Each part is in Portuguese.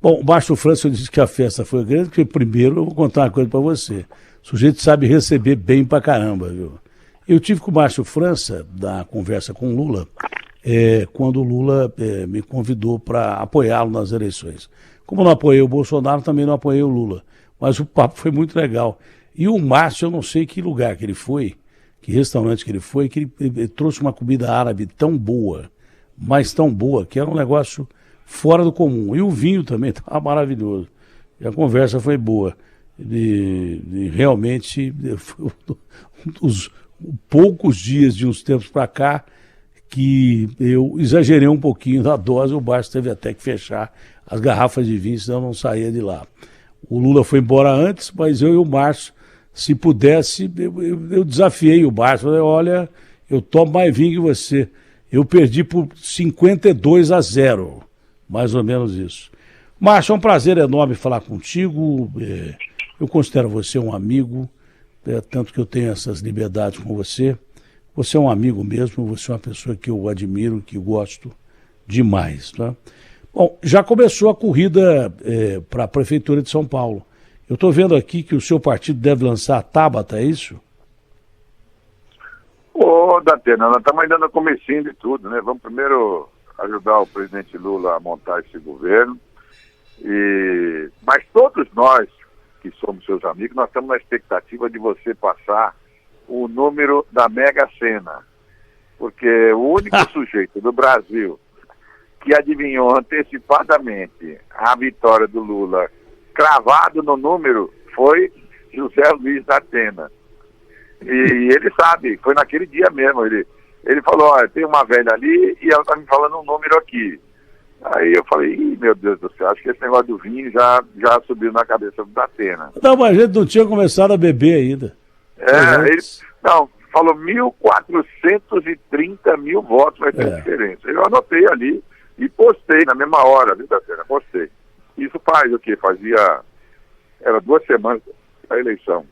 Bom, o Márcio França disse que a festa foi grande, porque primeiro eu vou contar uma coisa para você. O sujeito sabe receber bem pra caramba, viu? Eu tive com o Márcio França, da conversa com o Lula, quando o Lula me convidou para apoiá-lo nas eleições. Como eu não apoiei o Bolsonaro, também não apoiei o Lula. Mas o papo foi muito legal. E o Márcio, eu não sei que lugar que ele foi, que restaurante que ele foi, que ele trouxe uma comida árabe tão boa, mas tão boa, que era um negócio fora do comum. E o vinho também estava maravilhoso. E a conversa foi boa. Realmente, foi um dos poucos dias de uns tempos para cá que eu exagerei um pouquinho da dose, o Márcio teve até que fechar as garrafas de vinho, senão eu não saía de lá. O Lula foi embora antes, mas eu e o Márcio, se pudesse, eu desafiei o Márcio. Falei, olha, eu tomo mais vinho que você. Eu perdi por 52-0, mais ou menos isso. Márcio, é um prazer enorme falar contigo. Eu considero você um amigo, tanto que eu tenho essas liberdades com você. Você é um amigo mesmo, você é uma pessoa que eu admiro, que gosto demais. Tá? Bom, já começou a corrida para a Prefeitura de São Paulo. Eu estou vendo aqui que o seu partido deve lançar a Tabata, é isso? Ô, Datena, nós estamos ainda no comecinho de tudo, né? Vamos primeiro ajudar o presidente Lula a montar esse governo. Mas todos nós, que somos seus amigos, nós estamos na expectativa de você passar o número da Mega Sena. Porque o único sujeito do Brasil que adivinhou antecipadamente a vitória do Lula, cravado no número, foi José Luiz Datena. E ele sabe, foi naquele dia mesmo. Ele falou, olha, tem uma velha ali e ela está me falando um número aqui. Aí eu falei, meu Deus do céu, acho que esse negócio do vinho já subiu na cabeça do Datena. Não, mas a gente não tinha começado a beber ainda. Ele falou 1.430 mil votos vai ter diferença. Eu anotei ali e postei na mesma hora, viu, Datena? Postei. Isso faz o quê? Era 2 semanas da eleição.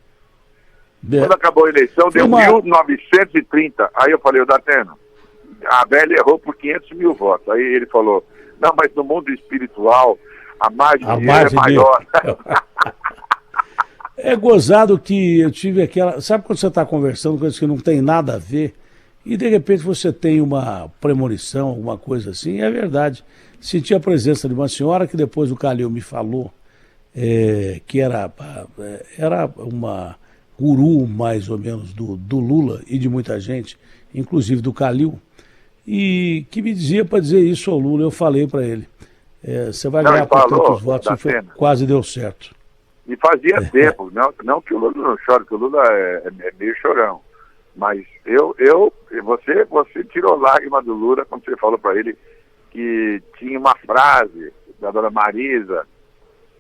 Quando acabou a eleição, deu 1.930. Aí eu falei, Datena, a velha errou por 500 mil votos. Aí ele falou, não, mas no mundo espiritual, a margem de erro é maior. É gozado que eu tive aquela... Sabe quando você está conversando coisas que não tem nada a ver e de repente você tem uma premonição, alguma coisa assim? É verdade. Senti a presença de uma senhora que depois o Calil me falou que era uma guru, mais ou menos, do Lula e de muita gente, inclusive do Calil, e que me dizia para dizer isso ao Lula. Eu falei para ele, você vai ganhar por tantos votos, e quase deu certo. E fazia tempo, não que o Lula não chore, que o Lula é meio chorão, mas você tirou lágrima do Lula quando você falou para ele que tinha uma frase da dona Marisa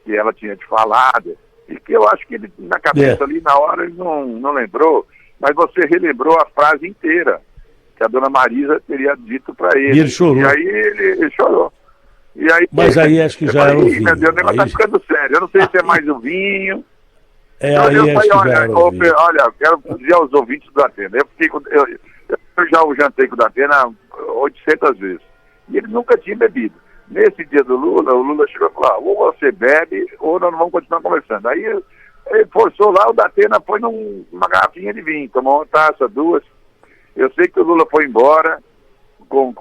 que ela tinha te falado, e que eu acho que ele, na cabeça ali, na hora, ele não lembrou, mas você relembrou a frase inteira que a dona Marisa teria dito para ele. E ele chorou. E aí ele chorou. E aí, mas aí acho que já era o vinho. Meu Deus, o negócio tá ficando sério. Eu não sei se é mais o vinho. Aí acho que já era o vinho. Olha, eu quero dizer aos ouvintes do Datena. Eu já jantei com o Datena 800 vezes. E ele nunca tinha bebido. Nesse dia do Lula, o Lula chegou e falou, ou você bebe, ou nós não vamos continuar conversando. Aí ele forçou lá, o Datena foi numa garrafinha de vinho, tomou uma taça, 2. Eu sei que o Lula foi embora com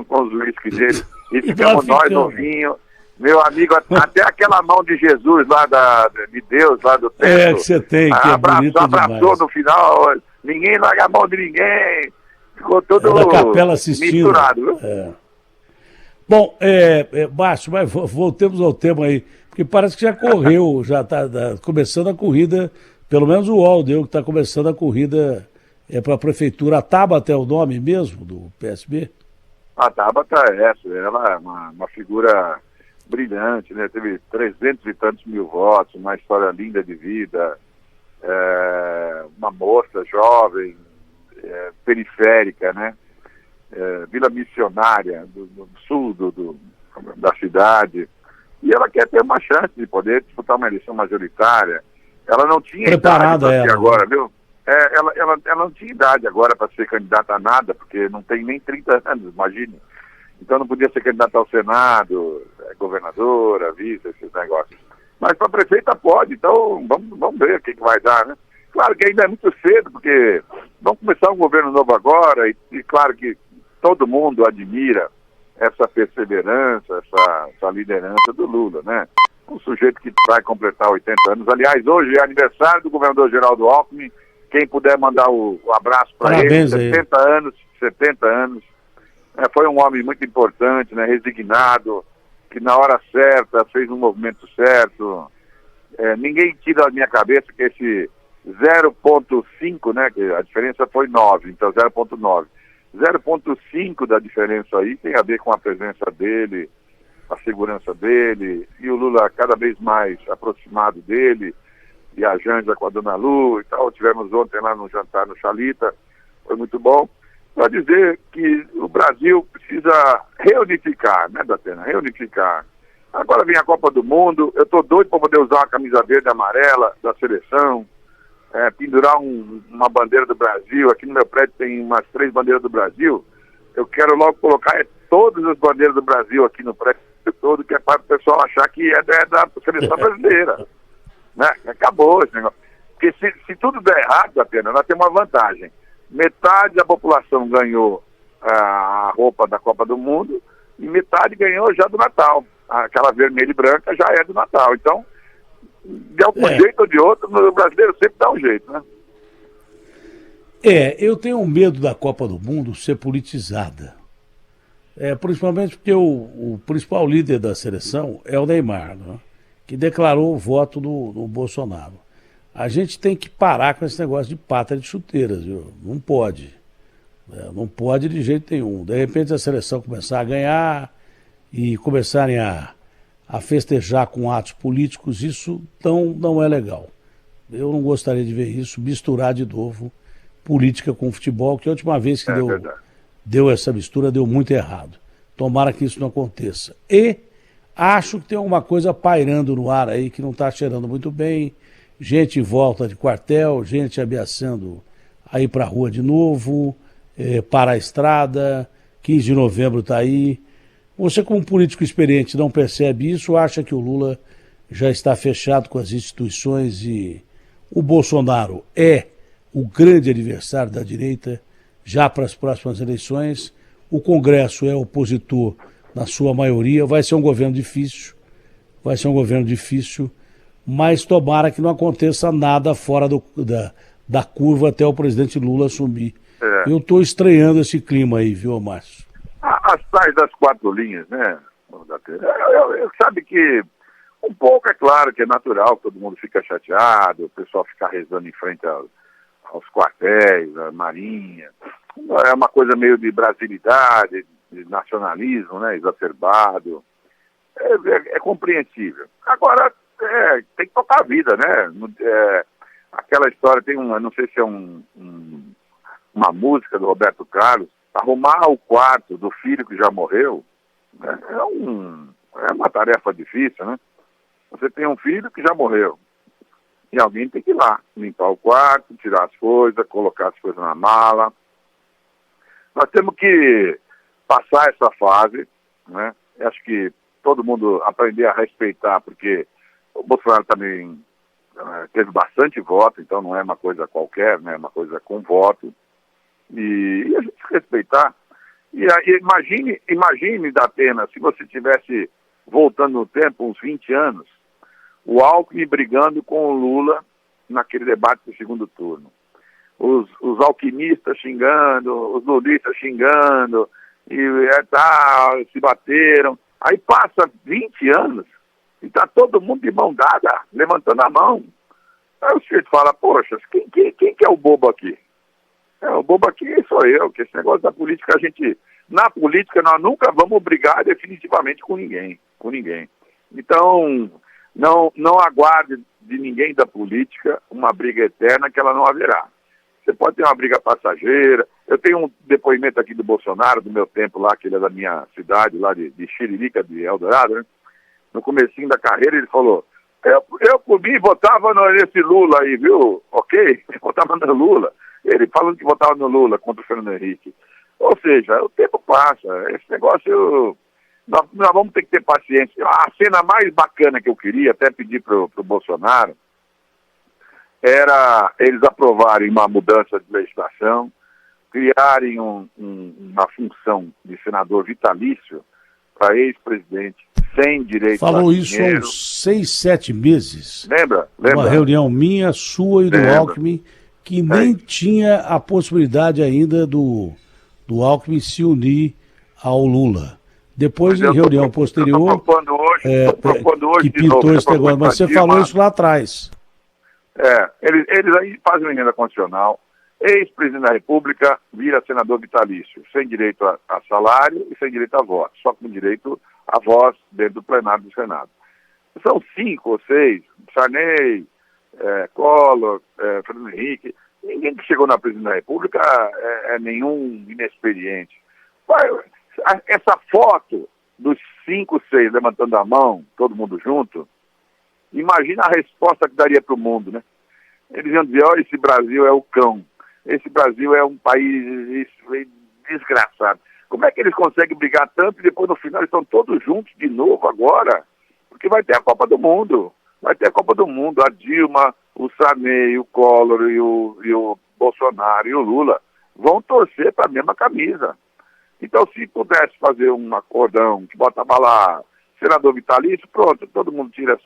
os uísques dele, e ficamos nós no vinho. Meu amigo, até aquela mão de Jesus lá, de Deus, lá do templo. Que você tem, que abraçou demais. No final, ninguém larga a mão de ninguém. Ficou todo da capela assistindo. Misturado, viu? Bom, Márcio, mas voltemos ao tema aí, porque parece que já correu, já está começando a corrida, pelo menos o UOL deu que está começando a corrida para a prefeitura. A Tabata é o nome mesmo do PSB? A Tabata ela é uma figura brilhante, né? Teve 300 e tantos mil votos, uma história linda de vida, uma moça jovem, periférica, né? Vila Missionária, do sul da cidade, e ela quer ter uma chance de poder disputar uma eleição majoritária. Ela não tinha preparada idade agora, viu? Ela não tinha idade agora para ser candidata a nada, porque não tem nem 30 anos, imagine. Então não podia ser candidato ao Senado, governadora, vice, esses negócios. Mas para prefeita pode, então vamos ver o que vai dar, né? Claro que ainda é muito cedo, porque vamos começar um governo novo agora, e claro que todo mundo admira essa perseverança, essa liderança do Lula, né? Um sujeito que vai completar 80 anos. Aliás, hoje é aniversário do governador Geraldo Alckmin. Quem puder mandar o abraço para ele, 70 anos, 70 anos. Foi um homem muito importante, né? Resignado, que na hora certa fez um movimento certo. Ninguém tira da minha cabeça que esse 0,5, né? Que a diferença foi 9, então 0,9. 0,5 da diferença aí tem a ver com a presença dele, a segurança dele, e o Lula cada vez mais aproximado dele, e a Janja com a Dona Lu e tal. Tivemos ontem lá no jantar no Chalita, foi muito bom, para dizer que o Brasil precisa reunificar, né, Datena? Reunificar. Agora vem a Copa do Mundo, eu estou doido para poder usar a camisa verde e amarela da seleção, pendurar uma bandeira do Brasil. Aqui no meu prédio tem umas 3 bandeiras do Brasil. Eu quero logo colocar todas as bandeiras do Brasil aqui no prédio todo, que é para o pessoal achar que é da seleção brasileira. Né? Acabou esse negócio. Porque se tudo der errado, apenas, nós temos uma vantagem. Metade da população ganhou a roupa da Copa do Mundo e metade ganhou já do Natal. Aquela vermelha e branca já é do Natal. Então, de algum jeito ou de outro, o brasileiro sempre dá um jeito, né? Eu tenho medo da Copa do Mundo ser politizada. Principalmente porque o principal líder da seleção é o Neymar, né? Que declarou o voto do Bolsonaro. A gente tem que parar com esse negócio de pátria de chuteiras, viu? Não pode. Não pode de jeito nenhum. De repente a seleção começar a ganhar e começarem a festejar com atos políticos, isso não é legal. Eu não gostaria de ver isso, misturar de novo política com futebol, que a última vez que deu essa mistura deu muito errado. Tomara que isso não aconteça. E acho que tem alguma coisa pairando no ar aí que não está cheirando muito bem. Gente em volta de quartel, gente ameaçando a ir para a rua de novo, para a estrada. 15 de novembro está aí. Você, como político experiente, não percebe isso? Acha que o Lula já está fechado com as instituições e o Bolsonaro é o grande adversário da direita já para as próximas eleições? O Congresso é opositor na sua maioria. Vai ser um governo difícil, mas tomara que não aconteça nada fora da curva até o presidente Lula assumir. Eu estou estranhando esse clima aí, viu, Márcio? As tais das 4 linhas, né? Sabe que um pouco, é claro que é natural, todo mundo fica chateado, o pessoal fica rezando em frente aos quartéis, à Marinha. É uma coisa meio de brasilidade, de nacionalismo, né? Exacerbado. É compreensível. Agora, tem que tocar a vida, né? Aquela história, tem não sei se é uma música do Roberto Carlos, arrumar o quarto do filho que já morreu, né, é uma tarefa difícil, né? Você tem um filho que já morreu e alguém tem que ir lá, limpar o quarto, tirar as coisas, colocar as coisas na mala. Nós temos que passar essa fase, né? Acho que todo mundo aprender a respeitar, porque o Bolsonaro também teve bastante voto, então não é uma coisa qualquer, né? É uma coisa com voto. E a gente respeitar. E aí, imagine, Datena, se você tivesse voltando no tempo, uns 20 anos, o Alckmin brigando com o Lula naquele debate do segundo turno. Os alquimistas xingando, os lulistas xingando, se bateram. Aí passa 20 anos e está todo mundo de mão dada, levantando a mão. Aí o sujeito fala, poxa, quem que é o bobo aqui? O bobo aqui sou eu, que esse negócio da política, na política nós nunca vamos brigar definitivamente com ninguém. Então, não aguarde de ninguém da política uma briga eterna, que ela não haverá. Você pode ter uma briga passageira. Eu tenho um depoimento aqui do Bolsonaro, do meu tempo lá, que ele é da minha cidade, lá de Xiririca, de Eldorado, né? No comecinho da carreira ele falou, eu por mim votava nesse Lula aí, viu? Ok? Eu votava no Lula. Ele falando que votava no Lula contra o Fernando Henrique. Ou seja, o tempo passa. Esse negócio, nós vamos ter que ter paciência. A cena mais bacana que eu queria, até pedir para o Bolsonaro, era eles aprovarem uma mudança de legislação, criarem uma função de senador vitalício para ex-presidente sem direito Falou a isso há dinheiro. uns 6, 7 meses. Lembra? Uma reunião minha, sua e do Lembra. Alckmin, que nem tinha a possibilidade ainda do Alckmin se unir ao Lula. Depois, em reunião posterior, hoje que pintou esse negócio. Mas você falou isso lá atrás. Eles aí fazem uma emenda constitucional. Ex-presidente da República vira senador vitalício, sem direito a salário e sem direito a voto, só com direito a voz dentro do plenário do Senado. São 5 ou 6, Sarney, Collor, Fernando Henrique. Ninguém que chegou na presidência da República é nenhum inexperiente. Essa foto dos 5, 6 levantando a mão, todo mundo junto, imagina a resposta que daria para o mundo, né? Eles iam dizer, olha, esse Brasil é o cão. Esse Brasil é um país desgraçado. Como é que eles conseguem brigar tanto e depois no final eles estão todos juntos de novo agora? Porque vai ter a Copa do Mundo. Vai ter a Copa do Mundo. A Dilma, o Sarney, o Collor e o Bolsonaro e o Lula vão torcer para a mesma camisa. Então, se pudesse fazer um acordão que botava lá senador vitalício, pronto, todo mundo tira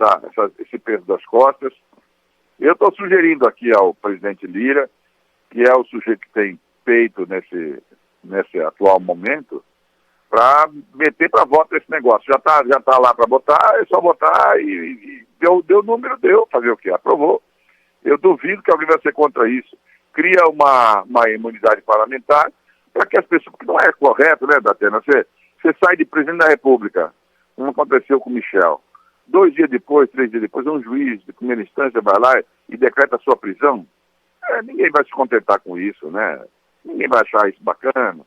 esse peso das costas. Eu estou sugerindo aqui ao presidente Lira, que é o sujeito que tem peito nesse atual momento, para meter para voto esse negócio. Já tá lá para botar, é só botar e deu número, fazer o quê? Aprovou. Eu duvido que alguém vai ser contra isso. Cria uma imunidade parlamentar para que as pessoas, porque não é correto, né, Datena? Você sai de presidente da República, como aconteceu com o Michel. 2 dias depois, 3 dias depois, um juiz de primeira instância vai lá e decreta a sua prisão. Ninguém vai se contentar com isso, né? Ninguém vai achar isso bacana.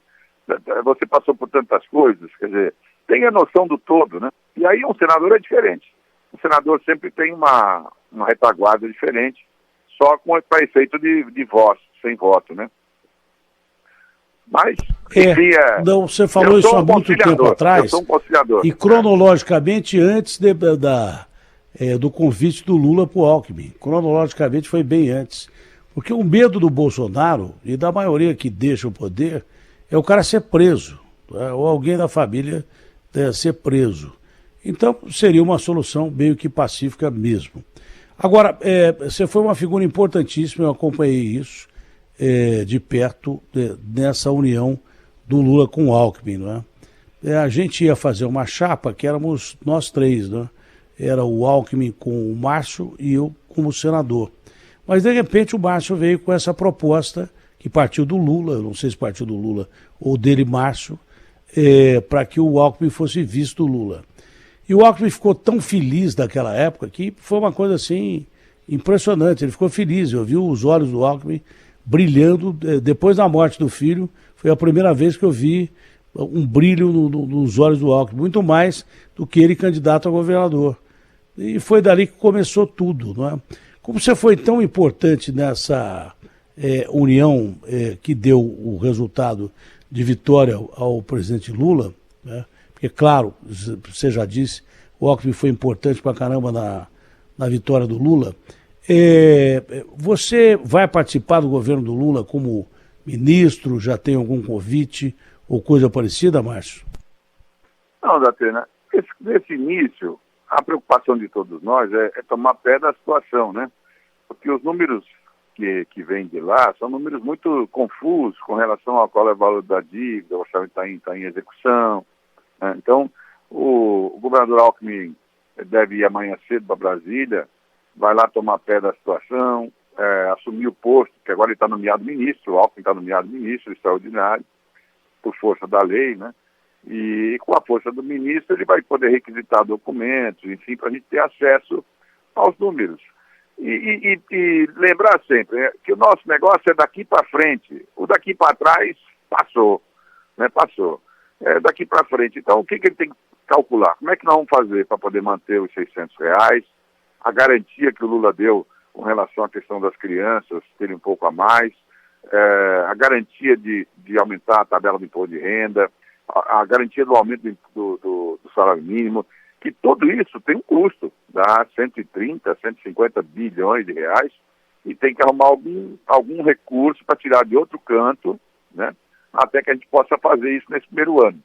Você passou por tantas coisas, quer dizer, tenha noção do todo, né? E aí um senador é diferente. O senador sempre tem uma retaguarda diferente, só para efeito de voz, sem voto, né? Mas, enfim, não, você falou isso há muito tempo atrás. Eu sou um conciliador. E cronologicamente antes do convite do Lula para o Alckmin. Cronologicamente foi bem antes. Porque o medo do Bolsonaro e da maioria que deixa o poder é o cara ser preso, né? Ou alguém da família ser preso. Então seria uma solução meio que pacífica mesmo. Agora, você foi uma figura importantíssima, eu acompanhei isso de perto nessa união do Lula com o Alckmin, não é? A gente ia fazer uma chapa que éramos nós 3, né? Era o Alckmin com o Márcio e eu como senador. Mas, de repente, o Márcio veio com essa proposta, que partiu do Lula, eu não sei se partiu do Lula ou dele, Márcio, para que o Alckmin fosse visto do Lula. E o Alckmin ficou tão feliz naquela época que foi uma coisa assim impressionante. Ele ficou feliz, eu vi os olhos do Alckmin brilhando. Depois da morte do filho, foi a primeira vez que eu vi um brilho nos olhos do Alckmin, muito mais do que ele candidato a governador. E foi dali que começou tudo, não é? Como você foi tão importante nessa união que deu o resultado de vitória ao presidente Lula, né? Porque, claro, você já disse, o Alckmin foi importante pra caramba na vitória do Lula. Você vai participar do governo do Lula como ministro? Já tem algum convite ou coisa parecida, Márcio? Não, Datena, nesse início, a preocupação de todos nós é tomar pé da situação, né? Porque os números que vêm de lá são números muito confusos com relação ao qual é o valor da dívida, o orçamento está em execução, né? Então, o governador Alckmin deve ir amanhã cedo para Brasília, vai lá tomar pé da situação, assumir o posto, que agora ele está nomeado ministro, o Alckmin está nomeado ministro extraordinário, por força da lei, né? E com a força do ministro ele vai poder requisitar documentos, enfim, para a gente ter acesso aos números. E lembrar sempre que o nosso negócio é daqui para frente. O daqui para trás passou, né? Passou. Daqui para frente. Então, o que ele tem que calcular? Como é que nós vamos fazer para poder manter os R$600? A garantia que o Lula deu com relação à questão das crianças terem um pouco a mais. a garantia de aumentar a tabela do imposto de renda, a garantia do aumento do salário mínimo, que tudo isso tem um custo, dá 130, 150 bilhões de reais, e tem que arrumar algum recurso para tirar de outro canto, né, até que a gente possa fazer isso nesse primeiro ano.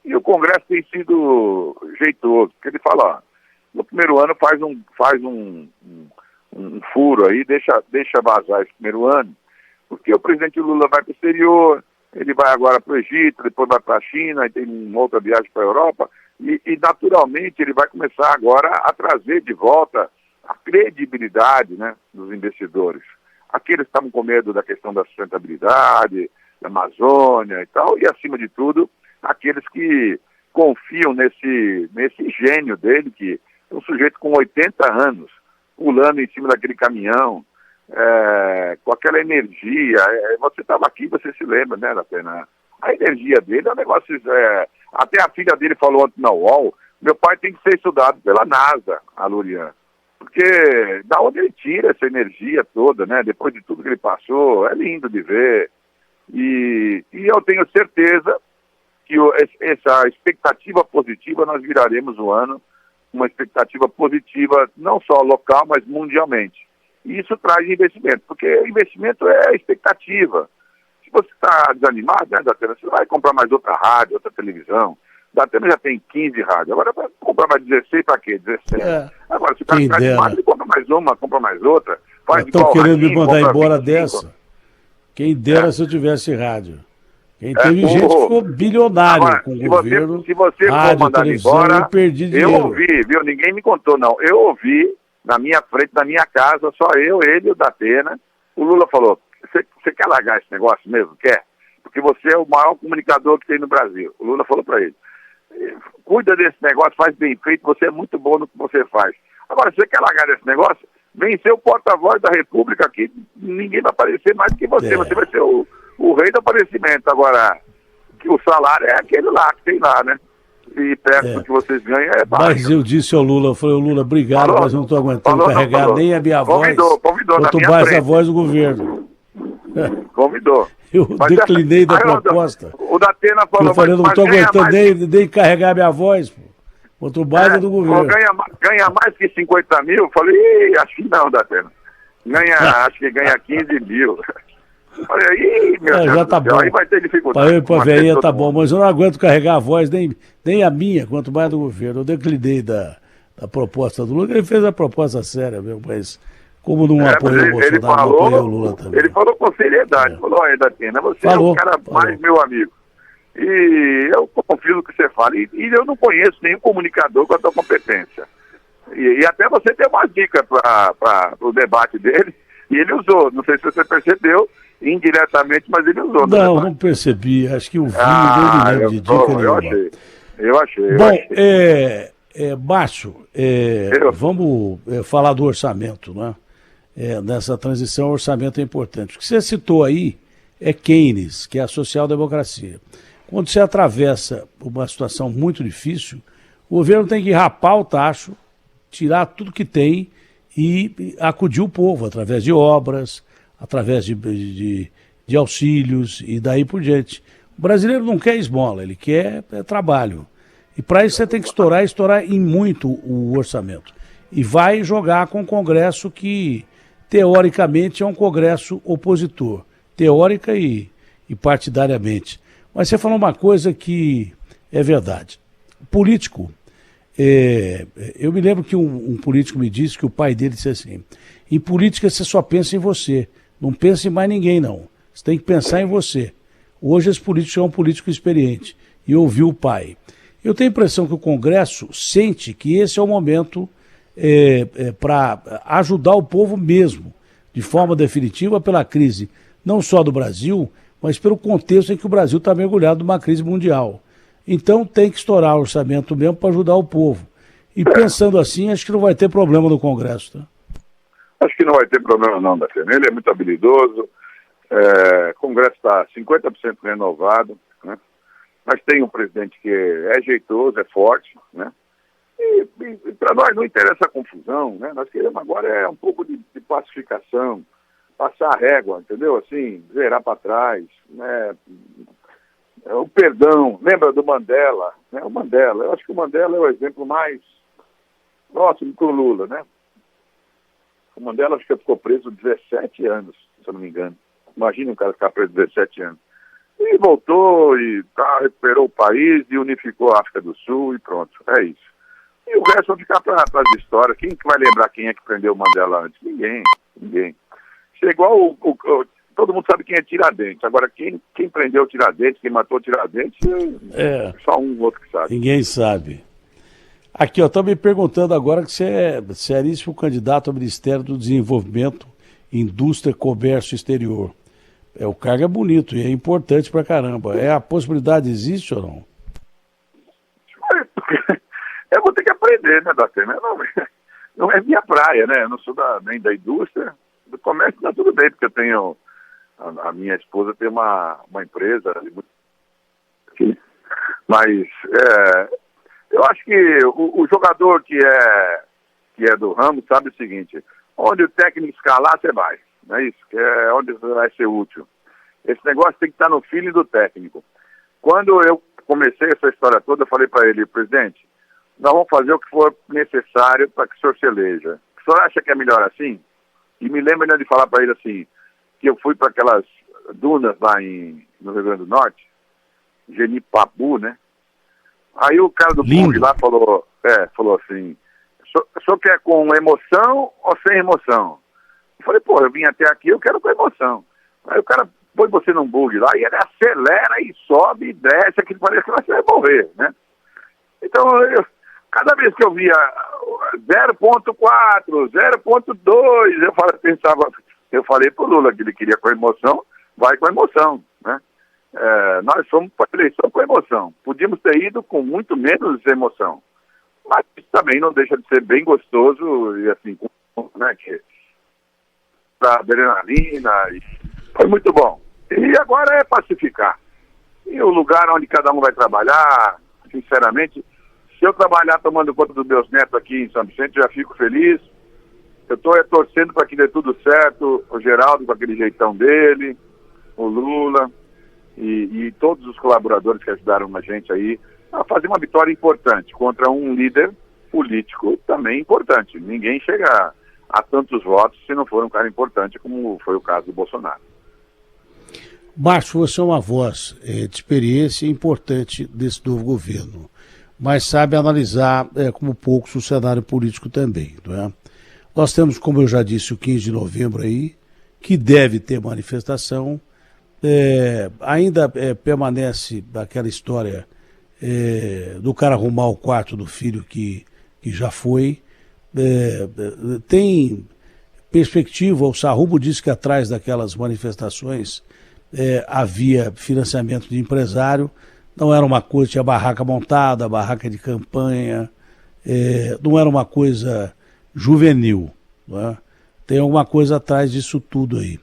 E o Congresso tem sido jeitoso, porque ele fala, ó, no primeiro ano faz um furo aí, deixa vazar esse primeiro ano, porque o presidente Lula vai para o exterior, ele vai agora para o Egito, depois vai para a China, e tem uma outra viagem para a Europa, e naturalmente ele vai começar agora a trazer de volta a credibilidade, né, dos investidores. Aqueles que estavam com medo da questão da sustentabilidade, da Amazônia e tal, e acima de tudo, aqueles que confiam nesse gênio dele, que é um sujeito com 80 anos, pulando em cima daquele caminhão, com aquela energia. Você estava aqui, você se lembra, né, Datena? A energia dele é um negócio... até a filha dele falou ontem na UOL, meu pai tem que ser estudado pela NASA, a Lurian. Porque da onde ele tira essa energia toda, né? Depois de tudo que ele passou, é lindo de ver. E eu tenho certeza que essa expectativa positiva, nós viraremos o ano uma expectativa positiva, não só local, mas mundialmente. E isso traz investimento, porque investimento é expectativa. Se você está desanimado, né, Datena, você vai comprar mais outra rádio, outra televisão. Datena já tem 15 rádios, agora vai comprar mais 16 para quê? 17. Agora, se o cara ficar animado, ele compra mais uma, compra mais outra. Estão querendo me mandar embora 25. Dessa. Quem dera se eu tivesse rádio. Teve gente que ficou bilionário agora, com o governo. Se você for mandado embora, eu perdi dinheiro. Eu ouvi, viu? Ninguém me contou, não. Eu ouvi na minha frente, na minha casa, só eu, ele e o Datena. O Lula falou, você quer largar esse negócio mesmo? Quer? Porque você é o maior comunicador que tem no Brasil. O Lula falou para ele, cuida desse negócio, faz bem feito, você é muito bom no que você faz. Agora, se você quer largar desse negócio, vem ser o porta-voz da República aqui, ninguém vai aparecer mais do que você. Você vai ser o rei do aparecimento. Agora, que o salário é aquele lá, que tem lá, né? E perto do que vocês ganham é baixo. Mas eu disse ao Lula, Lula, obrigado, mas eu não estou aguentando carregar nem a minha voz, quanto mais a voz do governo. Convidou. Eu declinei da proposta. O Datena falou, eu falei, não estou aguentando nem carregar minha voz, pô. Quanto mais é do governo. Ganha mais que 50 mil? Eu falei, acho que não, Datena. Acho que ganha 15 mil. Falei, aí, meu Deus, já tá bom. Aí vai ter dificuldade. Para eu e para a velhinha tá bom, mas eu não aguento carregar a voz, nem a minha, quanto mais do governo. Eu declinei da proposta do Lula. Ele fez a proposta séria mesmo, mas como não apoiou o Bolsonaro, não apoiou o Lula também. Ele falou com seriedade, falou, olha, Datena, você é o cara mais meu amigo. E eu confio no que você fala. E eu não conheço nenhum comunicador com a tua competência. E até você tem uma dica para o debate dele, e ele usou. Não sei se você percebeu, indiretamente, mas ele usou. Não percebi. Acho que o vinho dele lembra de dica nenhuma. Eu achei. Bom, Márcio, vamos falar do orçamento, né? Nessa transição, o orçamento é importante. O que você citou aí é Keynes, que é a social-democracia. Quando você atravessa uma situação muito difícil, o governo tem que rapar o tacho, tirar tudo que tem e acudir o povo através de obras, através de auxílios e daí por diante. O brasileiro não quer esmola, ele quer trabalho. E para isso você tem que estourar em muito o orçamento. E vai jogar com o Congresso que, teoricamente, é um Congresso opositor. Teórica e partidariamente. Mas você falou uma coisa que é verdade. Político, eu me lembro que um político me disse que o pai dele disse assim, em política você só pensa em você, não pensa em mais ninguém não, você tem que pensar em você. Hoje esse político é um político experiente e ouviu o pai. Eu tenho a impressão que o Congresso sente que esse é o momento para ajudar o povo mesmo, de forma definitiva pela crise, não só do Brasil, mas pelo contexto em que o Brasil está mergulhado numa crise mundial. Então tem que estourar o orçamento mesmo para ajudar o povo. E pensando assim, acho que não vai ter problema no Congresso, tá? Acho que não vai ter problema não, Datena. Ele é muito habilidoso, o Congresso está 50% renovado, né? Mas tem um presidente que é jeitoso, é forte, né? E para nós não interessa a confusão, né? Nós queremos agora um pouco de pacificação. passar a régua, entendeu? Assim, zerar para trás, né? O perdão, lembra do Mandela, né? O Mandela, eu acho que o Mandela é o exemplo mais próximo com o Lula, né? O Mandela acho que ficou preso 17 anos, se eu não me engano. Imagina um cara ficar preso 17 anos. E voltou e recuperou o país e unificou a África do Sul e pronto, é isso. E o resto vai ficar para as histórias. Quem que vai lembrar quem é que prendeu o Mandela antes? Ninguém. Isso é igual todo mundo sabe quem é Tiradentes. Agora, quem prendeu o Tiradentes, quem matou o Tiradentes, é só um outro que sabe. Ninguém sabe. Aqui, ó, estão me perguntando agora que você é seríssimo candidato ao Ministério do Desenvolvimento, Indústria, Comércio Exterior. O cargo é bonito e é importante pra caramba. A possibilidade existe ou não? Eu vou ter que aprender, né, Datena? Não é minha praia, né? Eu não sou nem da indústria. Do comércio tá tudo bem, porque eu tenho... A minha esposa tem uma empresa... Mas eu acho que o jogador que é do ramo sabe o seguinte: onde o técnico escalar, você vai. Não é isso? Que é onde vai ser útil. Esse negócio tem que estar no feeling do técnico. Quando eu comecei essa história toda, eu falei para ele: presidente, nós vamos fazer o que for necessário para que o senhor se eleja. O senhor acha que é melhor assim? E me lembro ainda de falar para ele assim, que eu fui para aquelas dunas lá no Rio Grande do Norte, Genipabu, né? Aí o cara do clube lá falou assim: o senhor quer com emoção ou sem emoção? Eu falei: pô, eu vim até aqui, eu quero com emoção. Aí o cara põe você num bug lá e ele acelera e sobe e desce, aquilo parece que você vai morrer, né? Então, cada vez que eu via 0,4, 0,2, eu falei pro Lula que ele queria com emoção, vai com emoção, né? Nós fomos para a eleição com emoção. Podíamos ter ido com muito menos emoção. Mas isso também não deixa de ser bem gostoso e assim, né, que da adrenalina, e foi muito bom. E agora é pacificar. E o lugar onde cada um vai trabalhar, sinceramente, se eu trabalhar tomando conta dos meus netos aqui em São Vicente, já fico feliz. Eu estou torcendo para que dê tudo certo, o Geraldo com aquele jeitão dele, o Lula e todos os colaboradores que ajudaram a gente aí a fazer uma vitória importante contra um líder político também importante. Ninguém chega a tantos votos se não for um cara importante, como foi o caso do Bolsonaro. Márcio, você é uma voz de experiência importante desse novo governo, mas sabe analisar como poucos o cenário político também, não é? Nós temos, como eu já disse, o 15 de novembro aí, que deve ter manifestação. Ainda permanece aquela história do cara arrumar o quarto do filho que já foi. Tem perspectiva, o Sarrubo disse que atrás daquelas manifestações havia financiamento de empresário, não era uma coisa, tinha barraca montada, barraca de campanha, não era uma coisa juvenil, não é? Tem alguma coisa atrás disso tudo aí.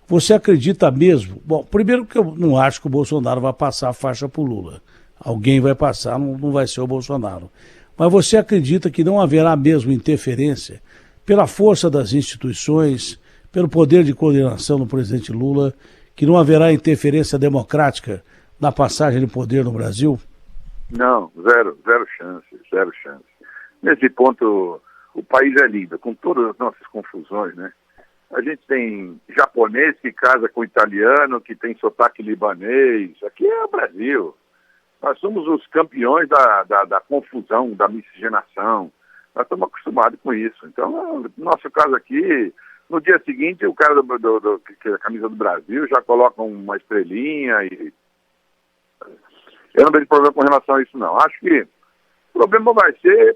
Você acredita mesmo? Bom, primeiro que eu não acho que o Bolsonaro vai passar a faixa para o Lula. Alguém vai passar, não vai ser o Bolsonaro. Mas você acredita que não haverá mesmo interferência pela força das instituições, pelo poder de coordenação do presidente Lula, que não haverá interferência democrática na passagem de poder no Brasil? Não, zero chance. Nesse ponto, o país é lindo, com todas as nossas confusões, né? A gente tem japonês que casa com italiano, que tem sotaque libanês. Aqui é o Brasil. Nós somos os campeões da confusão, da miscigenação. Nós estamos acostumados com isso. Então, no nosso caso aqui, no dia seguinte, o cara que é a camisa do Brasil já coloca uma estrelinha e... Eu não vejo problema com relação a isso, não. Acho que o problema vai ser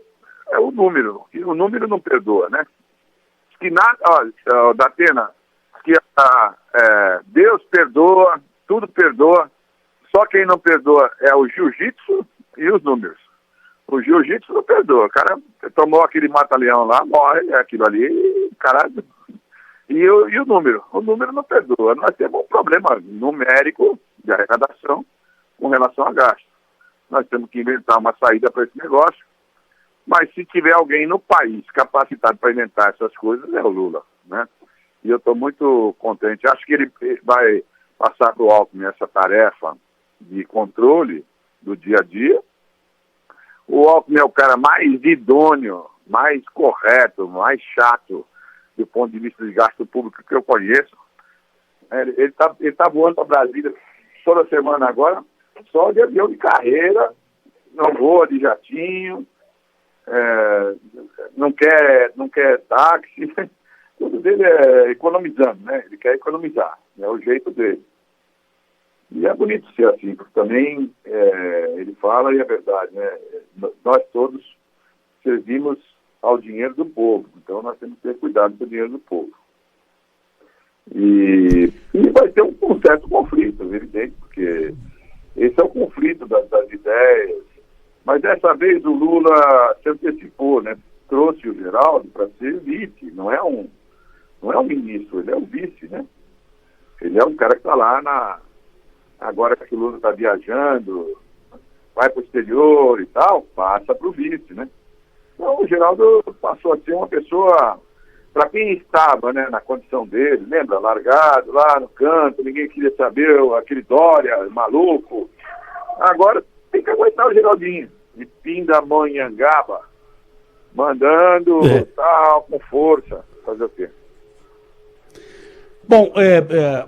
o número. E o número não perdoa, né? Que nada, Datena, que Deus perdoa, tudo perdoa, só quem não perdoa é o jiu-jitsu e os números. O jiu-jitsu não perdoa, o cara tomou aquele mata-leão lá, morre, aquilo ali, e caralho. E o número não perdoa. Nós temos um problema numérico de arrecadação com relação a gasto. Nós temos que inventar uma saída para esse negócio. Mas se tiver alguém no país capacitado para inventar essas coisas, é o Lula, né? e eu estou muito contente. Acho que ele vai passar para o Alckmin essa tarefa de controle do dia a dia. O Alckmin é o cara mais idôneo, mais correto, mais chato do ponto de vista de gasto público que eu conheço. Ele tá voando para Brasília toda semana agora, só de avião de carreira, não voa de jatinho, não quer táxi, tudo dele é economizando, né? Ele quer economizar, é o jeito dele. E é bonito ser assim, porque também ele fala e é verdade, né? Nós todos servimos ao dinheiro do povo, então nós temos que ter cuidado com o dinheiro do povo. E vai ter um certo conflito, evidente, porque esse é o conflito das ideias. Mas dessa vez o Lula se antecipou, né? Trouxe o Geraldo para ser vice, não é um ministro, ele é o vice, né? Ele é um cara que está lá agora que o Lula está viajando, vai para o exterior e tal, passa para o vice, né? Então o Geraldo passou a ser uma pessoa, para quem estava, né, na condição dele, lembra, largado lá no canto, ninguém queria saber, aquele Dória, maluco. Agora tem que aguentar o Geraldinho, de Pindamonhangaba, mandando tal, com força, fazer o quê? Bom,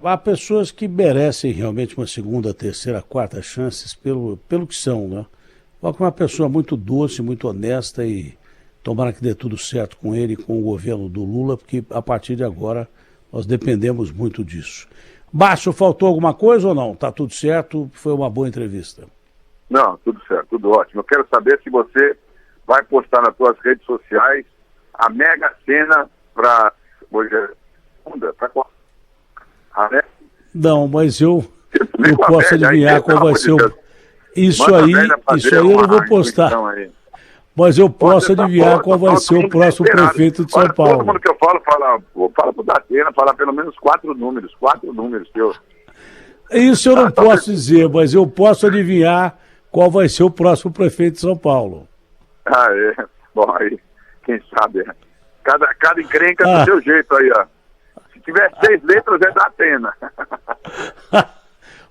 há pessoas que merecem realmente uma segunda, terceira, quarta chances pelo que são, né? Uma pessoa muito doce, muito honesta e tomara que dê tudo certo com ele e com o governo do Lula, porque a partir de agora nós dependemos muito disso. Baixo, faltou alguma coisa ou não? Tá tudo certo? Foi uma boa entrevista. Não, tudo certo, tudo ótimo. Eu quero saber se você vai postar nas suas redes sociais a Mega Sena para hoje é segunda, para qual? Não, mas eu posso adivinhar qual vai ser o... Isso aí eu não vou postar. Mas eu posso adivinhar qual vai ser o próximo prefeito de São Paulo. Todo mundo que eu falo pro Datena, fala pelo menos quatro números seus. Isso eu não posso dizer, mas eu posso adivinhar qual vai ser o próximo prefeito de São Paulo. Ah, é. Bom, aí, quem sabe, cada encrenca do seu jeito aí, ó. Se tiver 6 letras, é Datena.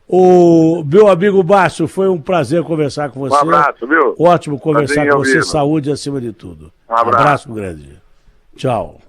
O meu amigo Baixo, foi um prazer conversar com você. Um abraço, viu? Ótimo conversar com você, saúde acima de tudo. Um abraço grande. Tchau.